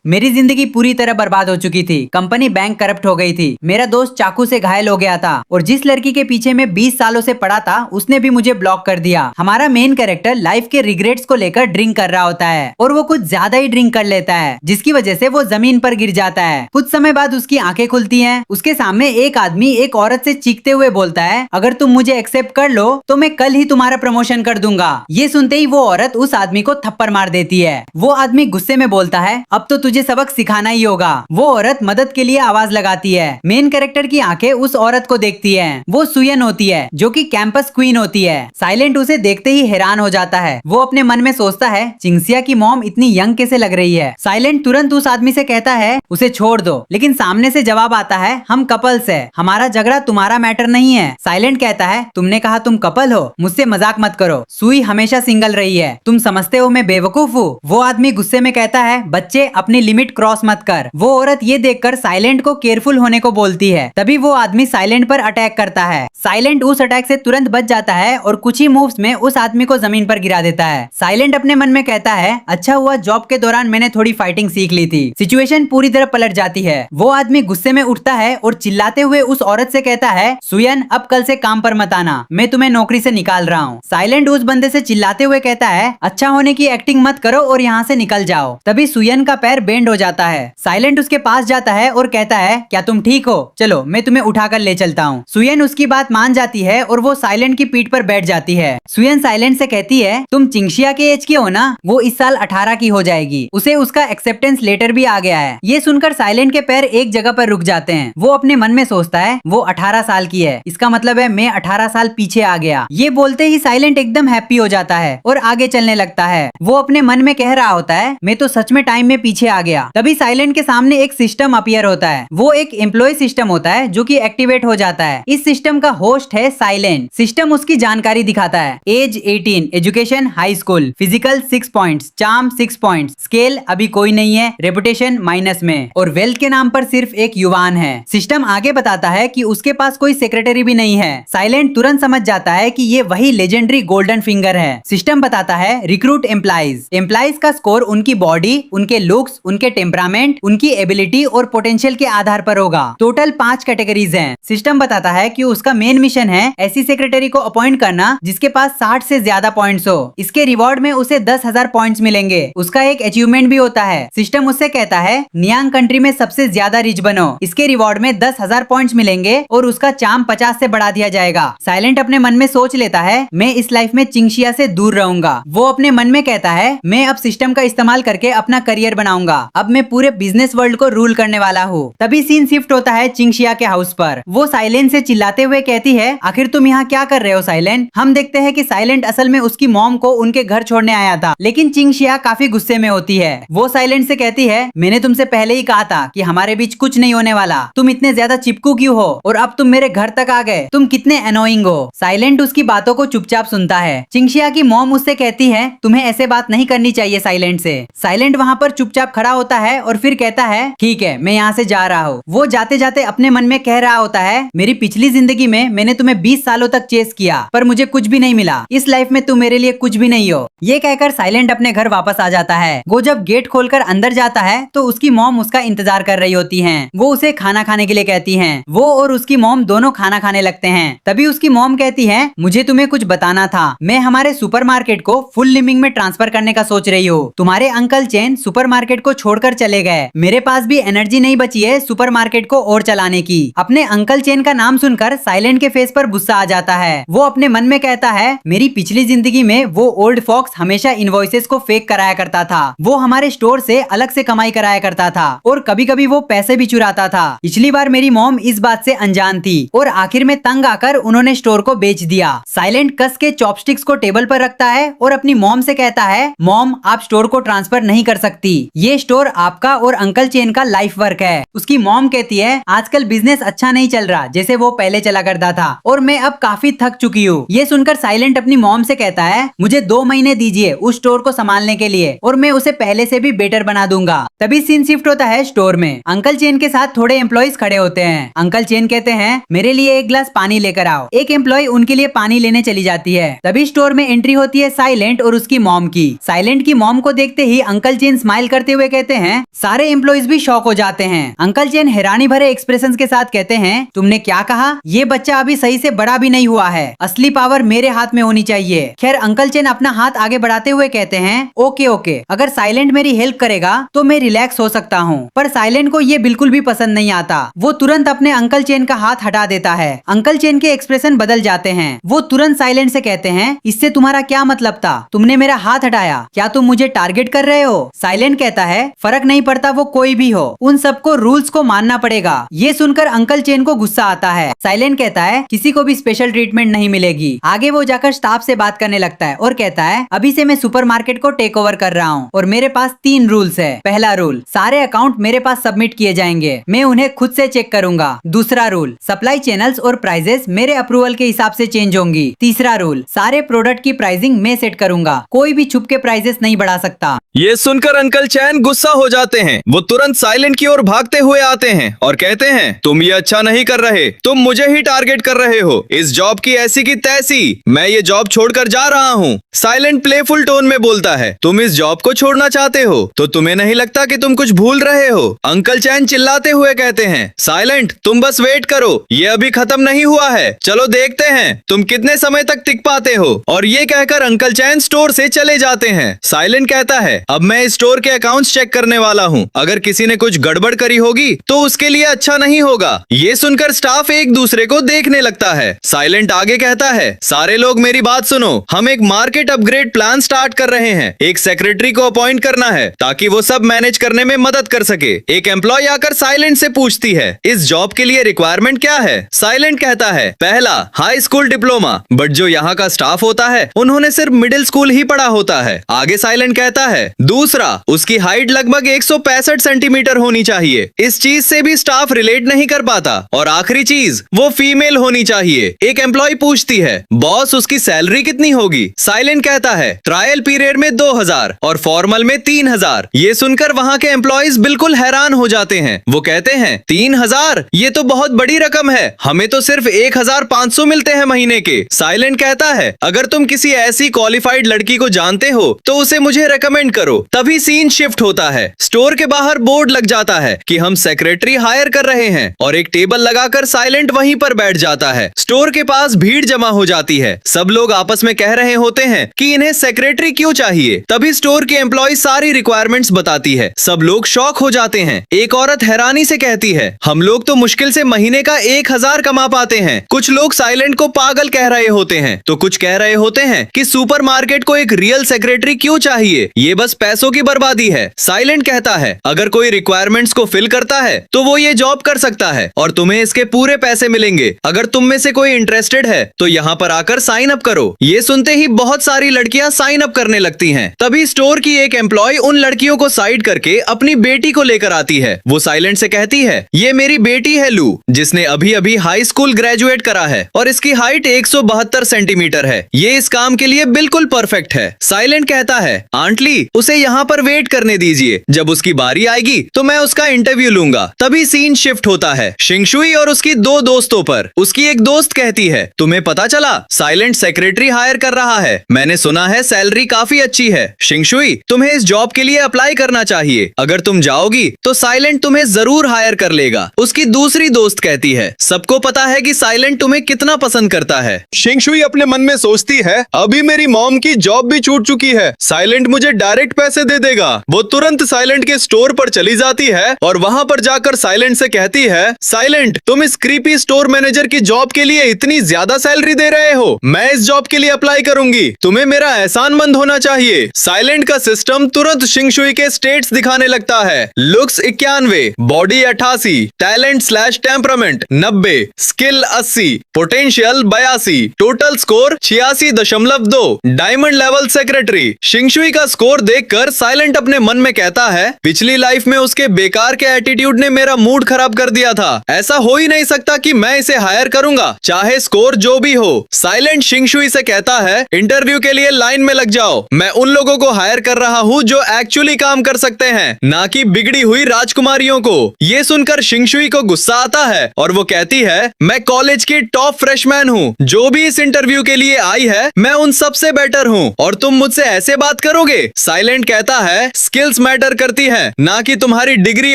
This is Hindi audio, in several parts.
मेरी जिंदगी पूरी तरह बर्बाद हो चुकी थी। कंपनी बैंक करप्ट हो गई थी। मेरा दोस्त चाकू से घायल हो गया था और जिस लड़की के पीछे मैं 20 सालों से पड़ा था उसने भी मुझे ब्लॉक कर दिया। हमारा मेन कैरेक्टर लाइफ के रिग्रेट्स को लेकर ड्रिंक कर रहा होता है और वो कुछ ज्यादा ही ड्रिंक कर लेता है, जिसकी वजह से वो जमीन पर गिर जाता है। कुछ समय बाद उसकी आंखें खुलती हैं। उसके सामने एक आदमी एक औरत से चीखते हुए बोलता है, अगर तुम मुझे एक्सेप्ट कर लो तो मैं कल ही तुम्हारा प्रमोशन कर दूंगा। ये सुनते ही वो औरत उस आदमी को थप्पड़ मार देती है। वो आदमी गुस्से में बोलता है, अब तो तुझे सबक सिखाना ही होगा। वो औरत मदद के लिए आवाज लगाती है। मेन कैरेक्टर की आंखें उस औरत को देखती हैं। वो सुयन होती है जो कि कैंपस क्वीन होती है। साइलेंट उसे देखते ही हैरान हो जाता है। वो अपने मन में सोचता है, चिंगसिया की मॉम इतनी यंग कैसे लग रही है। साइलेंट तुरंत उस आदमी से कहता है, उसे छोड़ दो, लेकिन सामने से जवाब आता है, हम कपल्स है, हमारा झगड़ा तुम्हारा मैटर नहीं है। साइलेंट कहता है, तुमने कहा तुम कपल हो, मुझसे मजाक मत करो, सुई हमेशा सिंगल रही है, तुम समझते हो मैं बेवकूफ हूँ। वो आदमी गुस्से में कहता है, बच्चे अपनी लिमिट क्रॉस मत कर। वो औरत ये देखकर साइलेंट को केयरफुल होने को बोलती है। तभी वो आदमी साइलेंट पर अटैक करता है। साइलेंट उस अटैक से तुरंत बच जाता है और कुछ ही मूव्स में उस आदमी को जमीन पर गिरा देता है। साइलेंट अपने मन में कहता है, अच्छा हुआ जॉब के दौरान मैंने थोड़ी फाइटिंग सीख ली थी। सिचुएशन पूरी तरह पलट जाती है। वो आदमी गुस्से में उठता है और चिल्लाते हुए उस औरत से कहता है, सुयन अब कल से काम पर मत आना, मैं तुम्हें नौकरी से निकाल रहा हूँ। साइलेंट उस बंदे से चिल्लाते हुए कहता है, अच्छा होने की एक्टिंग मत करो और यहाँ से निकल जाओ। तभी सुयन का पैर बेंड हो जाता है। साइलेंट उसके पास जाता है और कहता है, क्या तुम ठीक हो? चलो मैं तुम्हें उठाकर ले चलता हूँ। सुयन उसकी बात मान जाती है और वो साइलेंट की पीठ पर बैठ जाती है। सुयन साइलेंट से कहती है, तुम चिंगसिया के एज की हो ना? वो इस साल 18 की हो जाएगी। उसे उसका एक्सेप्टेंस लेटर भी आ गया है। ये सुनकर साइलेंट के पैर एक जगह पर रुक जाते हैं। वो अपने मन में सोचता है, वो 18 साल की है, इसका मतलब है मैं 18 साल पीछे आ गया। ये बोलते ही साइलेंट एकदम हैप्पी हो जाता है और आगे चलने लगता है। वो अपने मन में कह रहा होता है, मैं तो सच में टाइम में पीछे आ गया। तभी साइलेंट के सामने एक सिस्टम अपीयर होता है। वो एक एम्प्लॉय सिस्टम होता है जो कि एक्टिवेट हो जाता है। इस सिस्टम का होस्ट है साइलेंट। सिस्टम उसकी जानकारी दिखाता है, age 18, education high school, physical 6 points, charm 6 points, scale अभी कोई नहीं है, रेपुटेशन माइनस में और वेल्थ के नाम पर सिर्फ एक युवान है। सिस्टम आगे बताता है कि उसके पास कोई सेक्रेटरी भी नहीं है। साइलेंट तुरंत समझ जाता है कि ये वही लेजेंडरी गोल्डन फिंगर है। सिस्टम बताता है, रिक्रूट एम्प्लॉइज। एम्प्लॉइज का स्कोर उनकी बॉडी, उनके लुक्स, उनके टेम्परामेंट, उनकी एबिलिटी और पोटेंशियल के आधार पर होगा। टोटल 5 कैटेगरीज हैं। सिस्टम बताता है कि उसका मेन मिशन है ऐसी सेक्रेटरी को अपॉइंट करना जिसके पास 60 से ज्यादा पॉइंट्स हो। इसके रिवॉर्ड में उसे 10,000 पॉइंट्स मिलेंगे। उसका एक अचीवमेंट भी होता है। सिस्टम उससे कहता है, नियांग कंट्री में सबसे ज्यादा रिच बनो। इसके रिवॉर्ड में 10,000 पॉइंट्स मिलेंगे और उसका चार्म 50 से बढ़ा दिया जाएगा। साइलेंट अपने मन में सोच लेता है, मैं इस लाइफ में चिंगसिया से दूर रहूंगा। वो अपने मन में कहता है, मैं अब सिस्टम का इस्तेमाल करके अपना करियर बनाऊंगा। अब मैं पूरे बिजनेस वर्ल्ड को रूल करने वाला हूँ। तभी सीन शिफ्ट होता है चिंगसिया के हाउस पर। वो साइलेंट से चिल्लाते हुए कहती है, आखिर तुम यहाँ क्या कर रहे हो साइलेंट? हम देखते हैं कि साइलेंट असल में उसकी मॉम को उनके घर छोड़ने आया था, लेकिन चिंगसिया काफी गुस्से में होती है। वो साइलेंट से कहती है, मैंने तुमसे पहले ही कहा था कि हमारे बीच कुछ नहीं होने वाला, तुम इतने ज्यादा चिपकू क्यों हो और अब तुम मेरे घर तक आ गए, तुम कितने अनोइंग हो। साइलेंट उसकी बातों को चुपचाप सुनता है। चिंगसिया की मॉम उससे कहती है, तुम्हें ऐसे बात नहीं करनी चाहिए साइलेंट से। साइलेंट वहाँ पर चुपचाप खड़ा होता है और फिर कहता है, ठीक है मैं यहाँ से जा रहा हूँ। वो जाते जाते अपने मन में कह रहा होता है, मेरी पिछली जिंदगी में मैंने तुम्हें 20 सालों तक चेस किया पर मुझे कुछ भी नहीं मिला। इस लाइफ में तुम मेरे लिए कुछ भी नहीं हो। ये कहकर साइलेंट अपने घर वापस आ जाता है। वो जब गेट खोलकर अंदर जाता है तो उसकी मॉम उसका इंतजार कर रही होती हैं। वो उसे खाना खाने के लिए कहती हैं। वो और उसकी मॉम दोनों खाना खाने लगते हैं। तभी उसकी मॉम कहती है, मुझे तुम्हें कुछ बताना था। मैं हमारे सुपरमार्केट को फुल लिमिंग में ट्रांसफर करने का सोच रही हूँ। तुम्हारे अंकल चेन सुपरमार्केट को छोड़कर चले गए। मेरे पास भी एनर्जी नहीं बची है सुपरमार्केट को और चलाने की। अपने अंकल चेन का नाम सुनकर साइलेंट के फेस पर गुस्सा आ जाता है। वो अपने मन में कहता है, मेरी पिछली जिंदगी में वो ओल्ड फॉक्स हमेशा इनवॉइसेस को फेक कराया करता था। वो हमारे स्टोर से अलग से कमाई कराया करता था और कभी कभी वो पैसे भी चुराता था। पिछली बार मेरी मॉम इस बात से अनजान थी और आखिर में तंग आकर उन्होंने स्टोर को बेच दिया। साइलेंट कस के चॉपस्टिक्स को टेबल पर रखता है और अपनी मॉम से कहता है, मॉम आप स्टोर को ट्रांसफर नहीं कर सकती। ये स्टोर आपका और अंकल चेन का लाइफ वर्क है। उसकी मॉम कहती है, आजकल बिजनेस अच्छा नहीं चल रहा जैसे वो पहले चला करता था और मैं अब काफी थक चुकी हूँ। ये सुनकर साइलेंट अपनी मॉम से कहता है, मुझे 2 महीने दीजिए उस स्टोर को संभालने के लिए और मैं उसे पहले से भी बेटर बना दूंगा। तभी सीन शिफ्ट होता है स्टोर में। अंकल चेन के साथ थोड़े एम्प्लॉइज खड़े होते हैं। अंकल चेन कहते हैं, मेरे लिए एक गिलास पानी लेकर आओ। एक एम्प्लॉय उनके लिए पानी लेने चली जाती है। तभी स्टोर में एंट्री होती है साइलेंट और उसकी मॉम की। साइलेंट की मॉम को देखते ही अंकल चेन स्माइल करते हुए कहते हैं। सारे एम्प्लॉइज भी शॉक हो जाते हैं। अंकल चेन हैरानी भरे एक्सप्रेशन के साथ कहते हैं, तुमने क्या कहा? ये बच्चा अभी सही से बड़ा भी नहीं हुआ है। असली पावर मेरे हाथ में होनी चाहिए। खैर अंकल चेन अपना हाथ आगे बढ़ाते हुए कहते हैं, ओके ओके, अगर साइलेंट मेरी हेल्प करेगा तो मैं रिलैक्स हो सकता हूँ। पर साइलेंट को ये बिल्कुल भी पसंद नहीं आता। वो तुरंत अपने अंकल चेन का हाथ हटा देता है। अंकल चेन के एक्सप्रेशन बदल जाते हैं। वो तुरंत साइलेंट से कहते हैं, इससे तुम्हारा क्या मतलब था? तुमने मेरा हाथ हटाया, क्या तुम मुझे टारगेट कर रहे हो? साइलेंट कहता है, फर्क नहीं पड़ता वो कोई भी हो, उन सबको रूल्स को मानना पड़ेगा। ये सुनकर अंकल चेन को गुस्सा आता है। साइलेंट कहता है, किसी को भी स्पेशल ट्रीटमेंट नहीं मिलेगी। आगे वो जाकर स्टाफ से बात करने लगता है और कहता है, अभी से मैं सुपरमार्केट को टेक ओवर कर रहा हूँ और मेरे पास 3 रूल्स है। पहला रूल, सारे अकाउंट मेरे पास सबमिट किए जाएंगे, मैं उन्हें खुद से चेक करूंगा। दूसरा रूल, सप्लाई चैनल्स और प्राइजेस मेरे अप्रूवल के हिसाब से चेंज होंगी। तीसरा रूल, सारे प्रोडक्ट की प्राइसिंग मैं सेट करूंगा, कोई भी छुप के प्राइजेस नहीं बढ़ा सकता। ये सुनकर अंकल चैन गुस्सा हो जाते हैं। वो तुरंत साइलेंट की ओर भागते हुए आते हैं और कहते हैं, तुम ये अच्छा नहीं कर रहे, तुम मुझे ही टारगेट कर रहे हो। इस जॉब की ऐसी की तैसी, मैं ये जॉब छोड़कर जा रहा हूँ। साइलेंट प्लेफुल टोन में बोलता है, तुम इस जॉब को छोड़ना चाहते हो तो तुम्हें नहीं लगता कि तुम कुछ भूल रहे हो? अंकल चैन चिल्लाते हुए कहते हैं, साइलेंट तुम बस वेट करो, ये अभी खत्म नहीं हुआ है, चलो देखते हैं तुम कितने समय तक टिक पाते हो। और ये कहकर अंकल चैन स्टोर से चले जाते हैं। साइलेंट कहता है, अब मैं इस स्टोर के अकाउंट्स चेक करने वाला हूँ, अगर किसी ने कुछ गड़बड़ करी होगी तो उसके लिए अच्छा नहीं होगा। ये सुनकर स्टाफ एक दूसरे को देखने लगता है। साइलेंट आगे कहता है, सारे लोग मेरी बात सुनो, हम एक मार्केट अपग्रेड प्लान स्टार्ट कर रहे हैं। एक सेक्रेटरी को अपॉइंट करना है ताकि वो सब मैनेज करने में मदद कर सके। एक एम्प्लॉय आकर साइलेंट से पूछती है, इस जॉब के लिए रिक्वायरमेंट क्या है? साइलेंट कहता है, पहला हाई स्कूल डिप्लोमा, बट जो यहाँ का स्टाफ होता है उन्होंने सिर्फ मिडिल स्कूल ही पढ़ा होता है। आगे साइलेंट कहता है, दूसरा उसकी हाइट लगभग 165 सेंटीमीटर होनी चाहिए, इस चीज से भी स्टाफ रिलेट नहीं कर पाता। और आखिरी चीज, वो फीमेल होनी चाहिए। एक एम्प्लॉय पूछती है, बॉस उसकी सैलरी कितनी होगी? साइलेंट कहता है, ट्रायल पीरियड में 2000 और फॉर्मल में 3000। ये सुनकर वहाँ के एम्प्लॉयज बिल्कुल हैरान हो जाते हैं। वो कहते हैं, 3000? ये तो बहुत बड़ी रकम है, हमें तो सिर्फ 1500 मिलते हैं महीने के। साइलेंट कहता है, अगर तुम किसी ऐसी क्वालिफाइड लड़की को जानते हो तो उसे मुझे रेकमेंड करो। तभी सीन शिफ्ट होता है। स्टोर के बाहर बोर्ड लग जाता है कि हम सेक्रेटरी हायर कर रहे हैं और एक टेबल लगाकर साइलेंट वहीं पर बैठ जाता है। स्टोर के पास भीड़ जमा हो जाती है। सब लोग आपस में कह रहे होते हैं कि इन्हें सेक्रेटरी क्यों चाहिए। तभी स्टोर की एम्प्लॉय सारी रिक्वायरमेंट्स बताती है। सब लोग शॉक हो जाते हैं। एक औरत हैरानी से कहती है, हम लोग तो मुश्किल से महीने का 1000 कमा पाते हैं। कुछ लोग साइलेंट को पागल कह रहे होते हैं तो कुछ कह रहे होते हैं कि सुपरमार्केट को एक रियल सेक्रेटरी क्यों चाहिए, ये बस पैसों की बर्बादी है। साइलेंट कहता है, अगर कोई रिक्वायरमेंट्स को फिल करता है तो वो ये जॉब कर सकता है और तुम्हें इसके पूरे पैसे मिलेंगे। अगर तुम में से कोई इंटरेस्टेड है तो यहाँ पर आकर साइन अप करो। ये सुनते ही बहुत सारी लड़कियां साइन अप करने लगती हैं। तभी स्टोर की एक एम्प्लॉय उन लड़कियों को साइड करके अपनी बेटी को लेकर आती है। वो साइलेंट से कहती है, ये मेरी बेटी है लू, जिसने अभी अभी हाई स्कूल ग्रेजुएट करा है और इसकी हाइट 172 सेंटीमीटर है। ये इस काम के लिए बिल्कुल परफेक्ट है। साइलेंट कहता है, आंटली उसे यहाँ पर वेट करने दीजिए, जब उसकी बारी आएगी तो मैं उसका इंटरव्यू लूंगा। तभी सीन शिफ्ट होता है शिंगशुई और उसकी 2 दोस्तों पर। उसकी एक दोस्त कहती है, तुम्हें पता चला साइलेंट सेक्रेटरी हायर कर रहा है, मैंने सुना है सैलरी काफी अच्छी है। शिंगशुई तुम्हें इस जॉब के लिए अप्लाई करना चाहिए, अगर तुम जाओगी तो साइलेंट तुम्हें जरूर हायर कर लेगा। उसकी दूसरी दोस्त कहती है, सबको पता है कि साइलेंट तुम्हें कितना पसंद करता है। शिंगशुई अपने मन में सोचती है, अभी मेरी मॉम की जॉब भी छूट चुकी है, साइलेंट मुझे डायरेक्ट पैसे दे देगा। वो तुरंत साइलेंट के स्टोर पर चली जाती है और वहाँ पर जाकर साइलेंट से कहती है, साइलेंट तुम इस क्रीपी स्टोर मैनेजर की जॉब के लिए इतनी ज्यादा सैलरी दे रहे हो, मैं इस जॉब के लिए अप्लाई करूंगी, तुम्हें मेरा एहसानमंद होना चाहिए। साइलेंट का सिस्टम तुरंत शिंगशुई के स्टेट्स दिखाने लगता है। Looks 91, body 88, talent / temperament 90, skill 80, potential 82, total score 86.2, diamond level secretary. शिंगशुई का स्कोर देखकर साइलेंट अपने मन में कहता है, पिछली लाइफ में उसके बेकार के एटीट्यूड ने मेरा मूड खराब कर दिया था, ऐसा हो ही नहीं सकता कि मैं इसे हायर करूंगा, चाहे स्कोर जो भी हो। साइलेंट शिंगशुई से कहता है, इंटरव्यू के लिए लाइन में लग जाओ, मैं उन लोगों को हायर कर रहा हूँ जो एक्चुअली काम कर सकते हैं, ना कि बिगड़ी हुई राजकुमारियों को। ये सुनकर शिंगशुई को गुस्सा आता है और वो कहती है, मैं कॉलेज की टॉप फ्रेशमैन हूँ, जो भी इस इंटरव्यू के लिए आई है मैं उन सबसे बेटर हूँ और तुम मुझसे ऐसे बात करोगे। साइलेंट कहता है, स्किल्स मैटर करती हैं, ना कि तुम्हारी डिग्री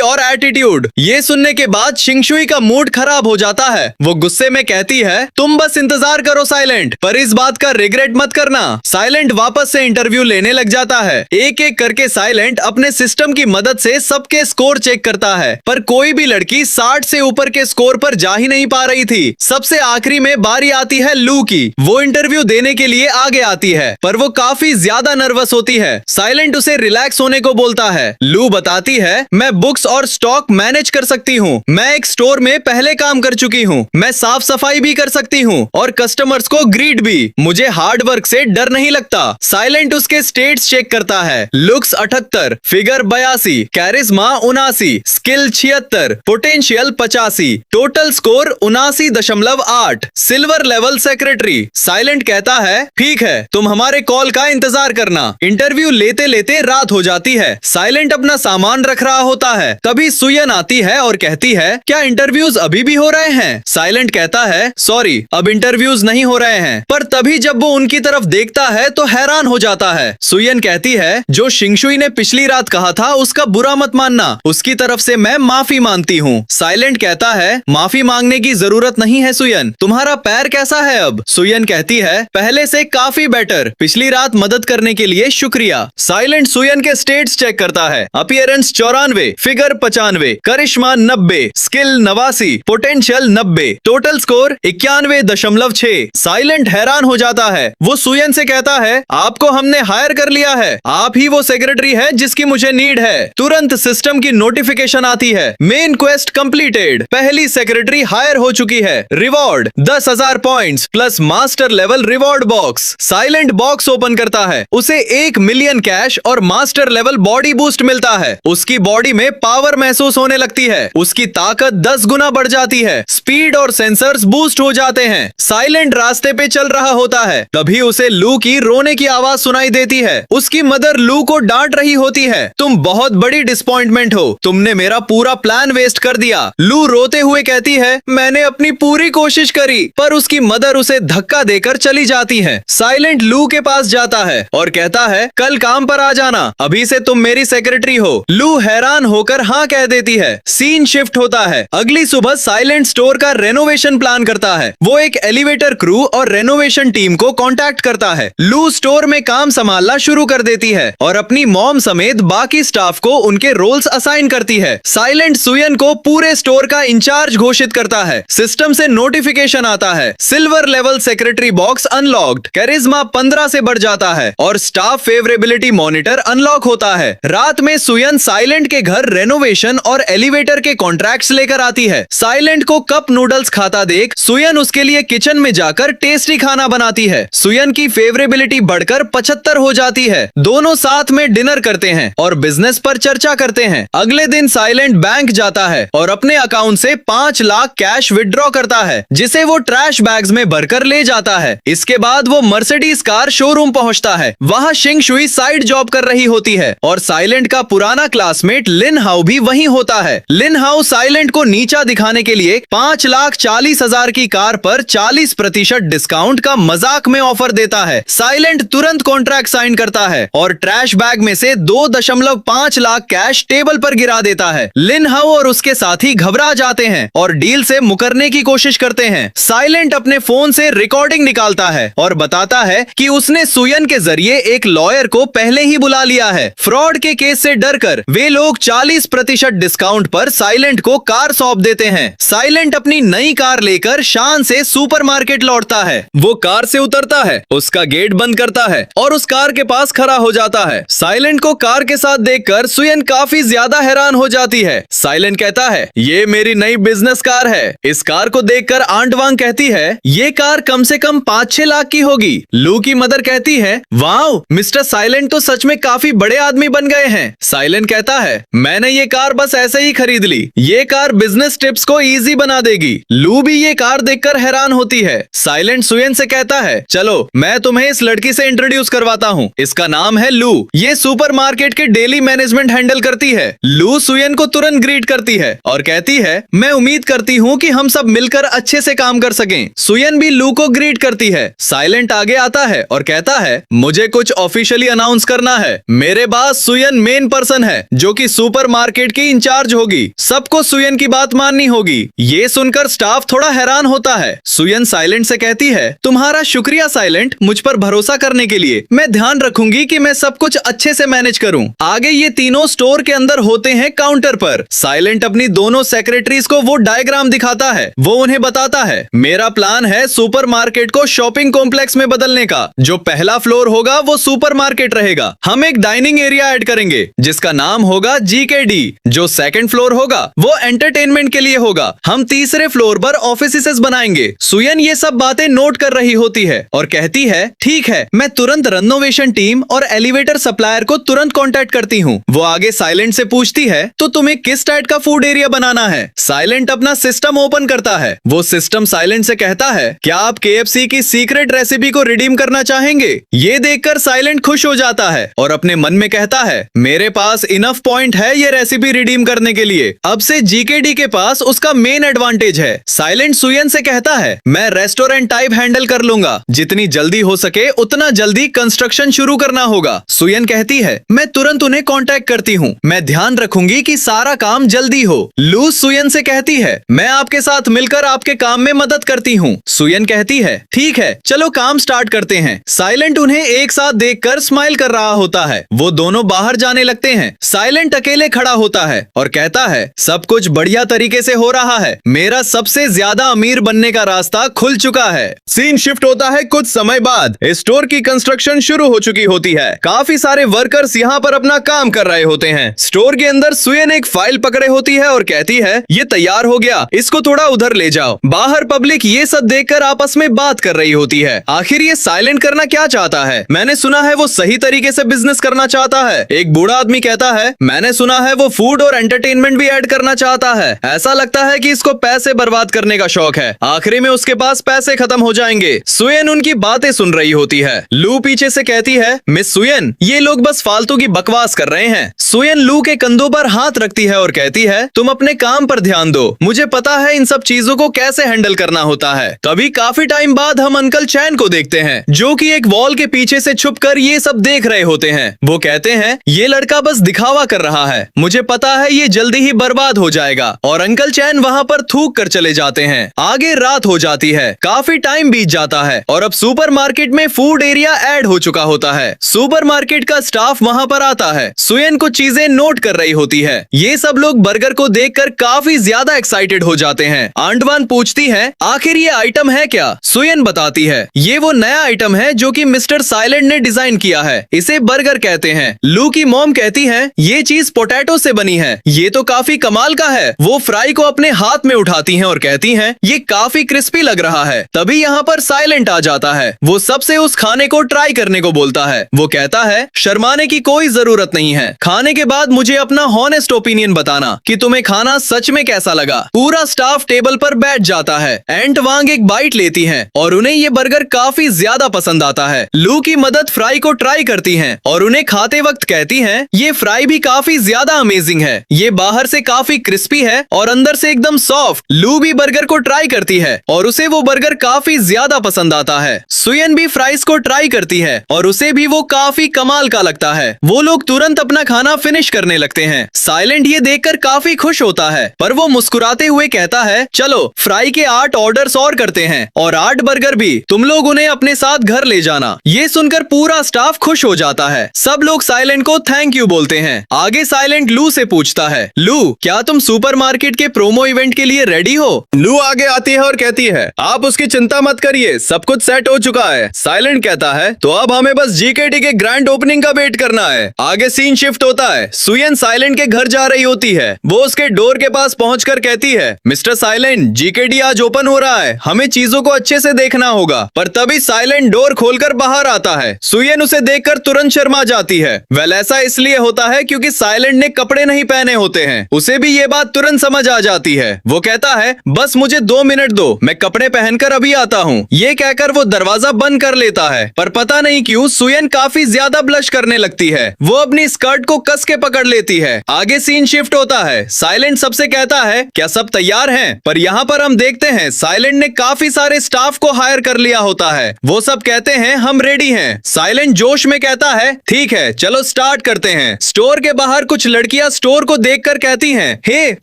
और एटीट्यूड। ये सुनने के बाद शिंगशुई का मूड खराब हो जाता है। वो गुस्से में कहती है, तुम बस इंतजार करो साइलेंट, पर इस बात का रिग्रेट मत करना। साइलेंट वापस से इंटरव्यू लेने लग जाता है। एक एक करके साइलेंट अपने सिस्टम की मदद से सबके स्कोर चेक करता है, पर कोई भी लड़की 60 से ऊपर के स्कोर पर जा ही नहीं पा रही थी। सबसे आखिरी में बारी आती है लू की। वो इंटरव्यू देने के लिए आगे आती है, पर वो काफी ज्यादा नर्वस होती है। साइलेंट उसे रिलैक्स होने को बोलता है। लू बताती है, मैं बुक्स और स्टॉक मैनेज कर सकती हूँ, मैं एक स्टोर में पहले काम कर चुकी हूँ, मैं साफ सफाई भी कर सकती हूँ और कस्टमर्स को ग्रीट भी। मुझे हार्ड वर्क से डर नहीं लगता। साइलेंट उसके स्टेट्स चेक करता है। Looks 78, figure 82, charisma 79, skill 76, potential 85, total score 79.8, silver level secretary. Silent कहता है, ठीक है, तुम हमारे कॉल का इंतजार करना। इंटरव्यू लेते लेते रात हो जाती है। साइलेंट अपना सामान रख रहा होता है, तभी सुयन आती है और कहती है, क्या इंटरव्यूज अभी भी हो रहे हैं? साइलेंट कहता है, सॉरी, अब इंटरव्यूज नहीं हो रहे हैं। पर तभी जब वो उनकी तरफ देखता है तो हैरान हो जाता है। सुयन कहती है, जो शिंगशुई ने पिछली रात कहा था उसका बुरा मत मानना, उसकी तरफ से मैं माफी मांगती हूँ। साइलेंट कहता है, माफी मांगने की जरूरत नहीं है सुयन, तुम्हारा पैर कैसा है अब? सुयन कहती है, पहले से काफी बेटर, पिछली रात मदद करने के लिए शुक्रिया। साइलेंट सुयन के स्टेट्स चेक करता है। अपीयरेंस 94, फिगर 95, करिश्मा 90, skill 89, potential 90, total score 91.6। Silent हैरान हो जाता है। वो सुयन से कहता है, आपको हमने हायर कर लिया है, आप ही वो सेक्रेटरी है जिसकी मुझे नीड है। तुरंत सिस्टम की नोटिफिकेशन आती है, मेन क्वेस्ट कंप्लीटेड, पहली सेक्रेटरी हायर हो चुकी है। Reward 10,000 points plus master level reward box. Silent box open करता है। उसे 1 मिलियन कैश और मास्टर लेवल बॉडी बूस्ट मिलता है। उसकी बॉडी में पावर महसूस होने लगती है। उसकी ताकत 10 गुना बढ़ जाती है। स्पीड और सेंसर्स बूस्ट हो जाते हैं। साइलेंट रास्ते पे चल रहा होता है, तभी उसे लू की रोने की आवाज सुनाई देती है। उसकी मदर लू को डांट रही होती है, तुम बहुत बड़ी डिसअपॉइंटमेंट हो, तुमने मेरा पूरा प्लान वेस्ट कर दिया। लू रोते हुए कहती है, मैंने अपनी पूरी कोशिश करी, पर उसकी मदर उसे धक्का देकर चली जाती है। साइलेंट लू के पास जाता है और कहता है, कल काम पर आ जाना, अभी से तुम मेरी सेक्रेटरी हो। लू हैरान होकर हाँ कह देती है। सीन शिफ्ट होता है। अगली सुबह साइलेंट स्टोर का रेनोवेशन प्लान करता है। वो एक एलिवेटर क्रू और रेनोवेशन टीम को कांटेक्ट करता है। लू स्टोर में काम संभालना शुरू कर देती है और अपनी मॉम समेत बाकी स्टाफ को उनके रोल्स असाइन करती है। साइलेंट सुयन को पूरे स्टोर का इंचार्ज घोषित करता है। सिस्टम से नोटिफिकेशन आता है, silver level secretary box unlocked, charisma 15 से बढ़ जाता है और स्टाफ फेवरेबिलिटी मॉनिटर अनलॉक होता है। रात में सुयन साइलेंट के घर रेनोवेशन और एलिवेटर के कॉन्ट्रैक्ट्स लेकर आती है। साइलेंट को कप नूडल्स खाता देख सुयन उसके लिए किचन में जाकर टेस्टी खाना बनाती है। सुयन की फेवरेबिलिटी बढ़कर 75 हो जाती है। दोनों साथ में डिनर करते हैं और बिजनेस पर चर्चा करते हैं। अगले दिन साइलेंट बैंक जाता है और अपने अकाउंट से 5 लाख कैश विड्रॉ करता है, जिसे वो ट्रैश बैग्स में भरकर ले जाता है। इसके बाद वो मर्सिडीज कार शोरूम पहुंचता है। वहां शिंगशुई साइड जॉब कर रही होती है और साइलेंट का पुराना क्लासमेट लिन हाउ भी वहीं होता है। लिन हाउ साइलेंट को नीचा दिखाने के लिए 5,40,000 की कार पर 40% डिस्काउंट का मजाक में ऑफर देता है। साइलेंट तुरंत कॉन्ट्रैक्ट साइन करता है और ट्रैश बैग में से 2.5 लाख कैश टेबल पर गिरा देता है। लिन हाउ और उसके साथी घबरा जाते हैं और डील से मुकरने की कोशिश करते हैं। साइलेंट अपने फोन से रिकॉर्डिंग निकालता है और बताता है कि उसने सुयन के जरिए एक लॉयर को पहले ही बुला लिया है। फ्रॉड के केस से डरकर वे लोग 40% डिस्काउंट पर साइलेंट को कार सौंप देते हैं। साइलेंट अपनी नई कार लेकर शान से सुपरमार्केट लौटता है। वो कार से उतरता है, उसका गेट बंद करता है और उस कार के पास खड़ा हो जाता है। साइलेंट को कार के साथ देखकर सुयन काफी ज्यादा हैरान हो जाती है। साइलेंट कहता है, ये मेरी नई बिजनेस कार है। इस कार को देखकर आंट वांग कहती है, ये कार कम से कम 5-6 लाख की होगी। लू की मदर कहती है, वाओ, मिस्टर साइलेंट तो सच में काफी बड़े आदमी बन गए हैं। साइलेंट कहता है, मैंने ये कार बस ऐसे ही खरीद ली, ये कार बिजनेस टिप्स को इजी बना देगी। लू भी ये कार देखकर हैरान होती है। साइलेंट सुयन से कहता है, चलो मैं तुम्हें इस लड़की से इंट्रोड्यूस करवाता हूँ, इसका नाम है लू, ये सुपरमार्केट के डेली मैनेजमेंट हैंडल करती है। लू सुयन को तुरंत ग्रीट करती है और कहती है, मैं उम्मीद करती हूँ कि हम सब मिलकर अच्छे से काम कर सकें। सुयन भी लू को ग्रीट करती है। साइलेंट आगे आता है और कहता है, मुझे कुछ ऑफिशियली अनाउंस करना है। मेरे बॉस सुयन मेन पर्सन है जो कि सुपरमार्केट की इंचार्ज होगी। सबको सुयन की बात माननी होगी। ये सुनकर स्टाफ थोड़ा हैरान होता है। सुयन साइलेंट से कहती है, तुम्हारा शुक्रिया साइलेंट, मुझ पर भरोसा करने के लिए। मैं ध्यान रखूंगी कि मैं सब कुछ अच्छे से मैनेज करूं। आगे ये तीनों स्टोर के अंदर होते हैं काउंटर पर। साइलेंट अपनी दोनों सेक्रेटरीज को वो डायग्राम दिखाता है। वो उन्हें बताता है, मेरा प्लान है सुपरमार्केट को शॉपिंग कॉम्प्लेक्स में बदलने का। जो पहला फ्लोर होगा वो सुपरमार्केट रहेगा। हम एक डाइनिंग एरिया ऐड करेंगे जिसका नाम होगा GKD। जो सेकंड फ्लोर होगा वो एंटरटेनमेंट के लिए होगा। हम तीसरे फ्लोर पर ऑफिसेस बनाएंगे। सुयन ये सब बातें नोट कर रही होती है और कहती है, ठीक है, मैं तुरंत रेनोवेशन टीम और एलिवेटर सप्लायर को तुरंत कांटेक्ट करती हूँ। वो आगे साइलेंट से पूछती है, तो तुम्हें किस टाइप का फूड एरिया बनाना है? साइलेंट अपना सिस्टम ओपन करता है। वो सिस्टम साइलेंट से कहता है, क्या आप KFC की सीक्रेट रेसिपी को रिडीम करना चाहेंगे? ये देखकर साइलेंट खुश हो जाता है और अपने मन में कहता है, मेरे पास इनफ पॉइंट है ये रेसिपी रिडीम करने के लिए। अब से GKD के पास उसका मेन एडवांटेज है। साइलेंट सुयन से कहता है, मैं रेस्टोरेंट टाइप हैंडल कर लूंगा। जितनी जल्दी हो सके उतना जल्दी कंस्ट्रक्शन शुरू करना होगा। सुयन कहती है, मैं तुरंत उन्हें कांटेक्ट करती हूँ। मैं ध्यान रखूंगी कि सारा काम जल्दी हो। लू सुयन से कहती है, मैं आपके साथ मिलकर आपके काम में मदद करती हूँ। सुयन कहती है, ठीक है, चलो काम स्टार्ट करते हैं। साइलेंट उन्हें एक साथ देखकर स्माइल कर रहा होता है। वो दोनों बाहर जाने लगते हैं। साइलेंट अकेले खड़ा होता है और कहता है, सब कुछ बढ़िया तरीके से हो रहा है। मेरा सबसे ज्यादा अमीर बनने का रास्ता खुल चुका है। सीन शिफ्ट होता है कुछ समय बाद। स्टोर की कंस्ट्रक्शन शुरू हो चुकी होती है। काफी सारे वर्कर्स यहाँ पर अपना काम कर रहे होते हैं। स्टोर के अंदर सुयन एक फाइल पकड़े होती है और कहती है, ये तैयार हो गया, इसको थोड़ा उधर ले जाओ। बाहर पब्लिक ये सब देखकर आपस में बात कर रही होती है। आखिर ये साइलेंट करना क्या चाहता है? मैंने सुना है वो सही तरीके से बिजनेस करना चाहता है। एक बूढ़ा आदमी कहता है, मैंने सुना है वो फूड और एंटरटेनमेंट भी ऐड करना चाहता है। ऐसा लगता है कि इसको पैसे बर्बाद करने का शौक है। आखिरी में उसके पास पैसे खत्म हो जाएंगे। सुयन उनकी बातें सुन रही होती है। लू पीछे से कहती है, मिस सुयन, ये लोग बस फालतू की बकवास कर रहे हैं। सुयन लू के कंधों पर हाथ रखती है और कहती है, तुम अपने काम पर ध्यान दो। मुझे पता है इन सब चीजों को कैसे हैंडल करना होता है। तभी काफी टाइम बाद हम अंकल चैन को देखते हैं जो कि एक वॉल के पीछे से छुपकर ये सब देख रहे होते हैं। वो कहते हैं, ये लड़का बस दिखावा कर रहा है, मुझे पता है ये जल्दी ही बर्बाद हो जाएगा। और अंकल चैन वहाँ पर थूक कर चले जाते हैं। आगे रात हो जाती है। काफी टाइम बीत जाता है और अब सुपरमार्केट में फूड एरिया ऐड हो चुका होता है। सुपरमार्केट का स्टाफ वहाँ पर आता है। सुयन कुछ चीजें नोट कर रही होती है। ये सब लोग बर्गर को देखकर काफी ज्यादा एक्साइटेड हो जाते हैं। आंडवान पूछती है, आखिर ये आइटम है क्या? सुयन बताती है, ये वो नया आइटम है जो कि मिस्टर साइलेंट ने डिजाइन किया है। इसे बर्गर कहते हैं। लू की मॉम कहती है, ये चीज पोटैटो से बनी है। ये तो काफी कमाल का है। वो फ्राई को अपने हाथ में उठाती हैं और कहती हैं, ये काफी क्रिस्पी लग रहा है। तभी यहाँ पर साइलेंट आ जाता है। वो सबसे उस खाने को ट्राई करने को बोलता है। वो कहता है, शर्माने की कोई जरूरत नहीं है। खाने के बाद मुझे अपना हॉनेस्ट ओपिनियन बताना कि तुम्हें खाना सच में कैसा लगा। पूरा स्टाफ टेबल पर बैठ जाता है। एंट वांग एक बाइट लेती हैं और उन्हें ये बर्गर काफी ज्यादा पसंद आता है। लू की मदद फ्राई को ट्राई करती हैं और उन्हें खाते वक्त कहती हैं, ये फ्राई भी काफी ज्यादा अमेजिंग है। ये बाहर से काफी क्रिस्पी है और अंदर से एकदम सॉफ्ट। लू भी बर्गर को ट्राई करती है और उसे वो बर्गर काफी ज्यादा पसंद आता है। सुयन भी फ्राइज को ट्राई करती है और उसे भी वो काफी कमाल का लगता है। वो लोग तुरंत अपना खाना फिनिश करने लगते हैं। साइलेंट ये देखकर काफी खुश होता है, पर वो मुस्कुराते हुए कहता है, चलो फ्राई के 8 ऑर्डर्स और करते हैं और 8 बर्गर भी। तुम लोग उन्हें अपने साथ घर ले जाना। ये सुनकर पूरा स्टाफ खुश हो जाता है। सब लोग साइलेंट को थैंक यू बोलते हैं। आगे साइलेंट लू से पूछता है, लू, क्या तुम सुपरमार्केट के प्रोमो इवेंट के लिए रेडी हो? लू आगे आती है और कहती है, आप उसकी चिंता मत करिए, सब कुछ सेट हो चुका है। साइलेंट कहता है, तो अब हमें बस GKD के ग्रैंड ओपनिंग का वेट करना है। आगे सीन शिफ्ट होता है। सुयन साइलेंट के घर जा रही होती है। वो उसके डोर के पास पहुंचकर कहती है, मिस्टर साइलेंट, GKD आज ओपन हो रहा है, हमें चीजों को अच्छे से देखना होगा। पर तभी साइलेंट डोर खोलकर बाहर आता है। सुयन उसे देखकर तुरंत शर्मा जाती है। वेल, ऐसा इसलिए होता है क्योंकि साइलेंट ने कपड़े नहीं पहने होते हैं। उसे भी ये बात तुरंत समझ आ जाती है। वो कहता है, बस मुझे 2 मिनट दो, मैं कपड़े पहनकर अभी आता हूँ। ये कहकर वो दरवाजा बंद कर लेता है। पर पता नहीं क्यों सुयन काफी ज्यादा ब्लश करने लगती है। वो अपनी स्कर्ट को कस के पकड़ लेती है। आगे सीन शिफ्ट होता है। साइलेंट सबसे कहता है, क्या सब तैयार हैं? पर यहाँ पर हम देखते हैं साइलेंट ने काफी सारे स्टाफ को हायर कर लिया होता है। वो सब कहते हैं, हम रेडी हैं। साइलेंट जोश में कहता है, ठीक है, चलो स्टार्ट स्टार्ट करते हैं। स्टोर के बाहर कुछ लड़कियां स्टोर को देखकर कहती हैं, हे